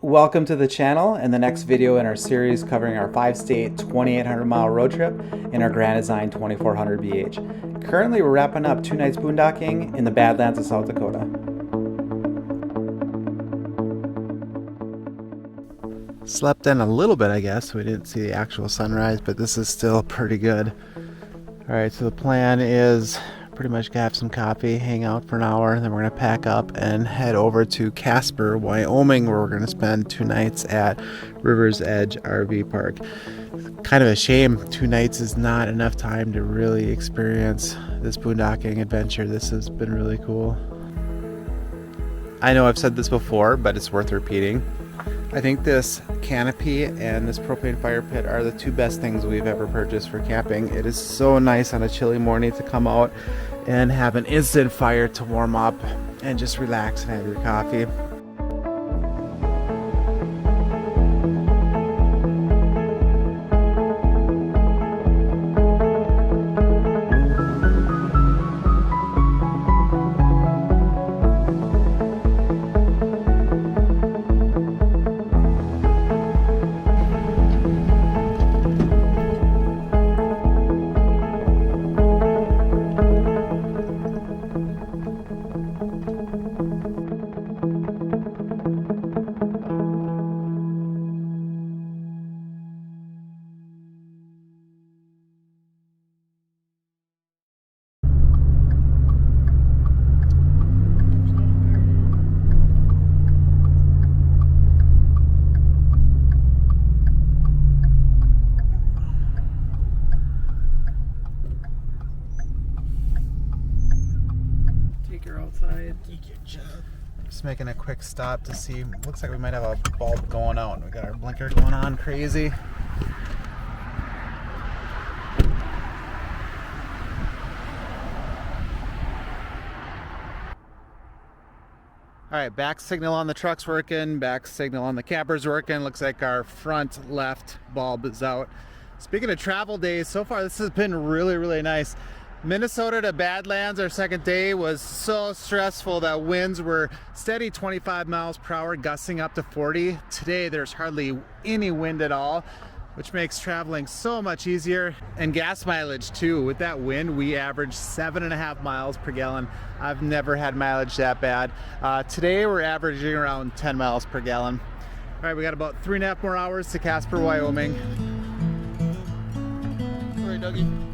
Welcome to the channel and the next video in our series covering our 5-state 2,800 mile road trip in our Grand Design 2400 BH. Currently we're wrapping up 2 nights boondocking in the Badlands of South Dakota. Slept in a little bit, I guess. We didn't see the actual sunrise, but this is still pretty good. Alright, so the plan is pretty much gonna have some coffee, hang out for an hour, then we're gonna pack up and head over to Casper, Wyoming, where we're gonna spend 2 nights at River's Edge RV Park. Kind of a shame 2 nights is not enough time to really experience this boondocking adventure. This has been really cool. I know I've said this before, but it's worth repeating. I think this canopy and this propane fire pit are the 2 best things we've ever purchased for camping. It is so nice on a chilly morning to come out and have an instant fire to warm up and just relax and have your coffee. Just making a quick stop to see. Looks like we might have a bulb going out. We got our blinker going on crazy. Alright, back signal on the truck's working, back signal on the camper's working. Looks like our front left bulb is out. Speaking of travel days, so far this has been really nice. Minnesota to Badlands, our second day, was so stressful that winds were steady 25 miles per hour, gusting up to 40. Today there's hardly any wind at all, which makes traveling so much easier. And gas mileage too. With that wind, we averaged 7.5 miles per gallon. I've never had mileage that bad. Today we're averaging around 10 miles per gallon. All right, we got about 3.5 more hours to Casper, Wyoming. All right, Dougie.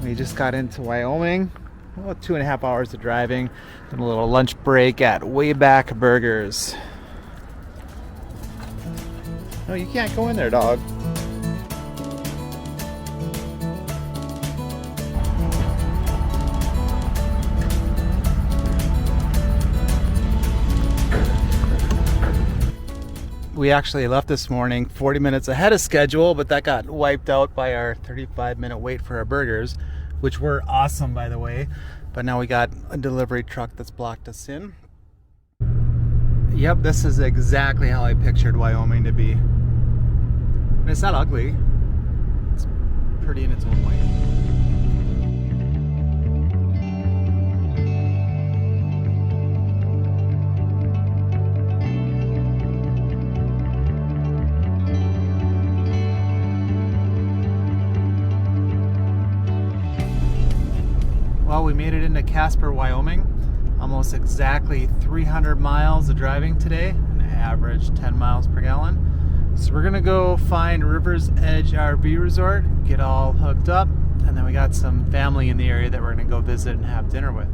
We just got into Wyoming, about 2.5 hours of driving, then a little lunch break at Wayback Burgers. No, you can't go in there, dog. We actually left this morning 40 minutes ahead of schedule, but that got wiped out by our 35-minute wait for our burgers, which were awesome, by the way. But now we got a delivery truck that's blocked us in. Yep, this is exactly how I pictured Wyoming to be. And it's not ugly. It's pretty in its own way. Well, we made it into Casper, Wyoming. Almost exactly 300 miles of driving today, an average 10 miles per gallon. So we're gonna go find River's Edge RV Resort, get all hooked up, and then we got some family in the area that we're gonna go visit and have dinner with.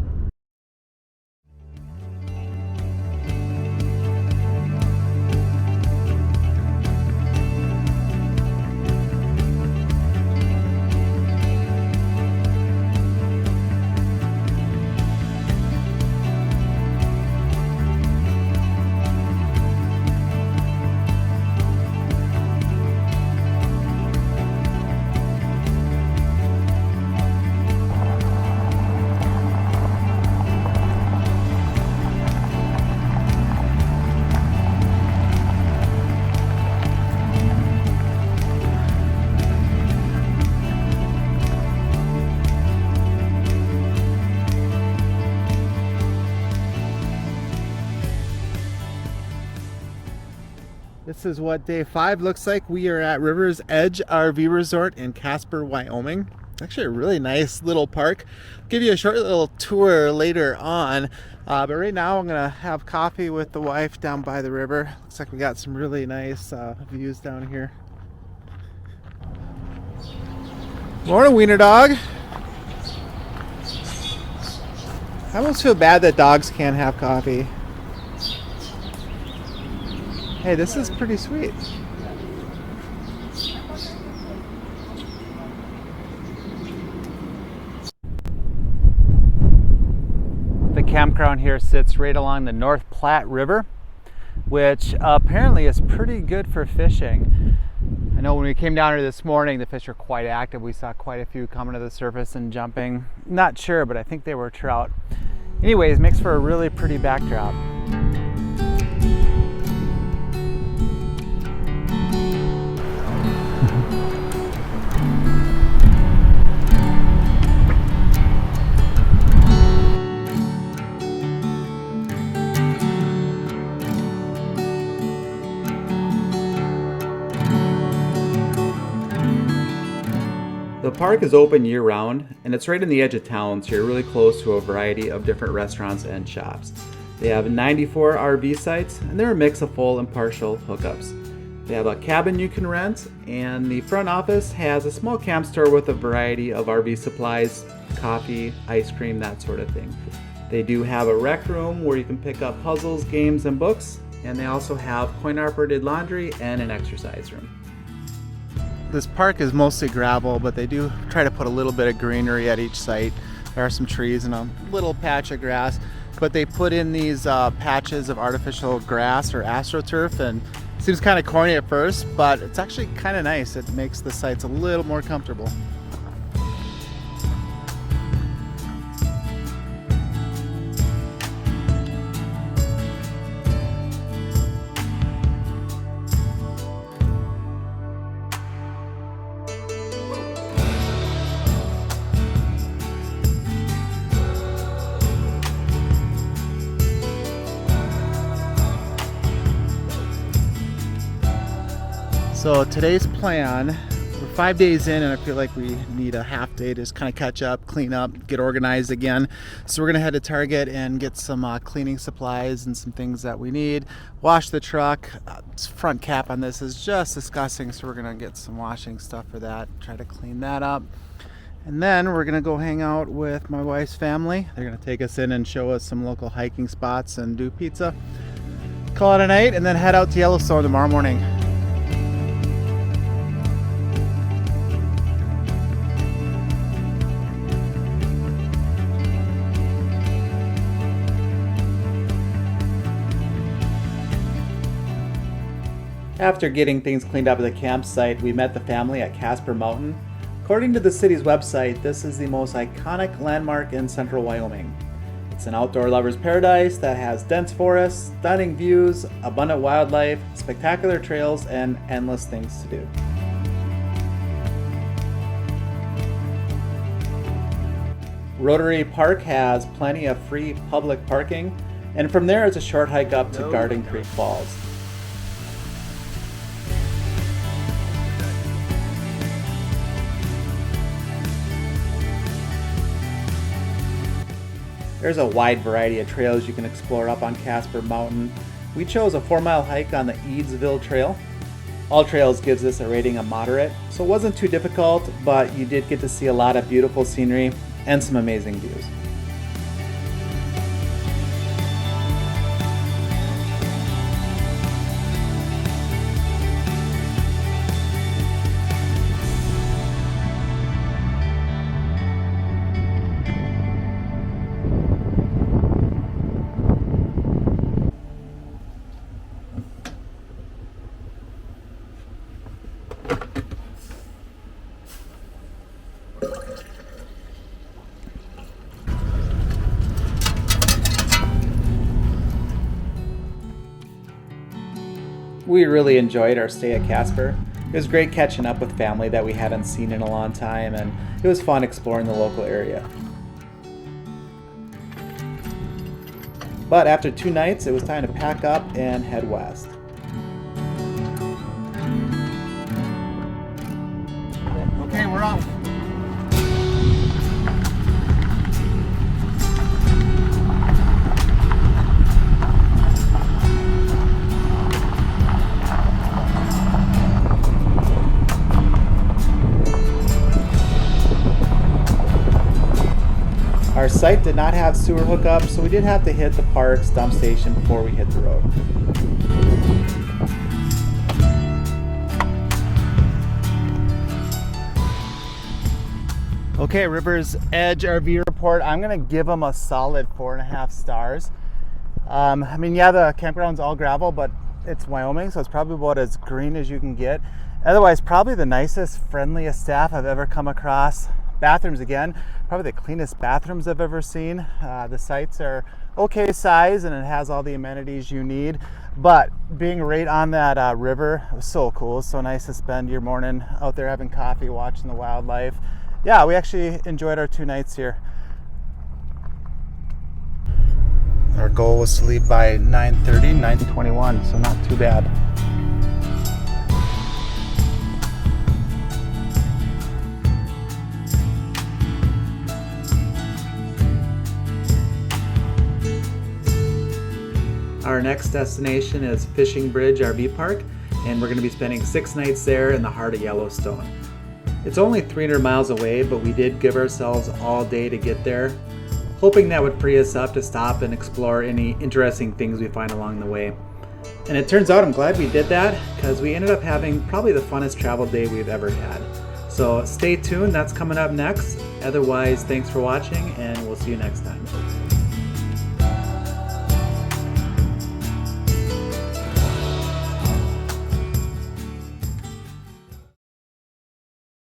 This is what day 5 looks like. We are at River's Edge RV Resort in Casper, Wyoming. It's actually a really nice little park. I'll give you a short little tour later on. But right now I'm gonna have coffee with the wife down by the river. Looks like we got some really nice views down here. Morning, wiener dog. I almost feel bad that dogs can't have coffee. Hey, this is pretty sweet. The campground here sits right along the North Platte River, which apparently is pretty good for fishing. I know when we came down here this morning, the fish are quite active. We saw quite a few coming to the surface and jumping. Not sure, but I think they were trout. Anyways, makes for a really pretty backdrop. The park is open year-round, and it's right on the edge of town, so you're really close to a variety of different restaurants and shops. They have 94 RV sites, and they're a mix of full and partial hookups. They have a cabin you can rent, and the front office has a small camp store with a variety of RV supplies, coffee, ice cream, that sort of thing. They do have a rec room where you can pick up puzzles, games, and books, and they also have coin-operated laundry and an exercise room. This park is mostly gravel, but they do try to put a little bit of greenery at each site. There are some trees and a little patch of grass, but they put in these patches of artificial grass or astroturf, and it seems kind of corny at first, but it's actually kind of nice. It makes the sites a little more comfortable. So today's plan, we're 5 days in, and I feel like we need a half day to just kind of catch up, clean up, get organized again. So we're gonna head to Target and get some cleaning supplies and some things that we need. Wash the truck. This front cap on this is just disgusting, so we're gonna get some washing stuff for that, try to clean that up. And then we're gonna go hang out with my wife's family. They're gonna take us in and show us some local hiking spots and do pizza. Call it a night, and then head out to Yellowstone tomorrow morning. After getting things cleaned up at the campsite, we met the family at Casper Mountain. According to the city's website, this is the most iconic landmark in central Wyoming. It's an outdoor lover's paradise that has dense forests, stunning views, abundant wildlife, spectacular trails, and endless things to do. Rotary Park has plenty of free public parking, and from there it's a short hike up to Garden Creek Falls. There's a wide variety of trails you can explore up on Casper Mountain. We chose a 4-mile hike on the Eadsville Trail. All Trails gives this a rating of moderate, so it wasn't too difficult, but you did get to see a lot of beautiful scenery and some amazing views. We really enjoyed our stay at Casper. It was great catching up with family that we hadn't seen in a long time, and it was fun exploring the local area. But after 2 nights, it was time to pack up and head west. off. Our site did not have sewer hookup, so we did have to hit the park's dump station before we hit the road. Okay, River's Edge RV report. I'm gonna give them a solid 4.5 stars. I mean, yeah, the campground's all gravel, but it's Wyoming, so it's probably about as green as you can get. Otherwise, probably the nicest, friendliest staff I've ever come across. Bathrooms, again, probably the cleanest bathrooms I've ever seen. The sites are okay size and it has all the amenities you need, but being right on that river was so cool. So nice to spend your morning out there having coffee, watching the wildlife. Yeah, we actually enjoyed our 2 nights here. Our goal was to leave by 9:30, 9:21, so not too bad. Our next destination is Fishing Bridge RV Park, and we're going to be spending 6 nights there in the heart of Yellowstone. It's only 300 miles away, but we did give ourselves all day to get there, hoping that would free us up to stop and explore any interesting things we find along the way. And it turns out I'm glad we did that, because we ended up having probably the funnest travel day we've ever had. So stay tuned, that's coming up next. Otherwise, thanks for watching, and we'll see you next time.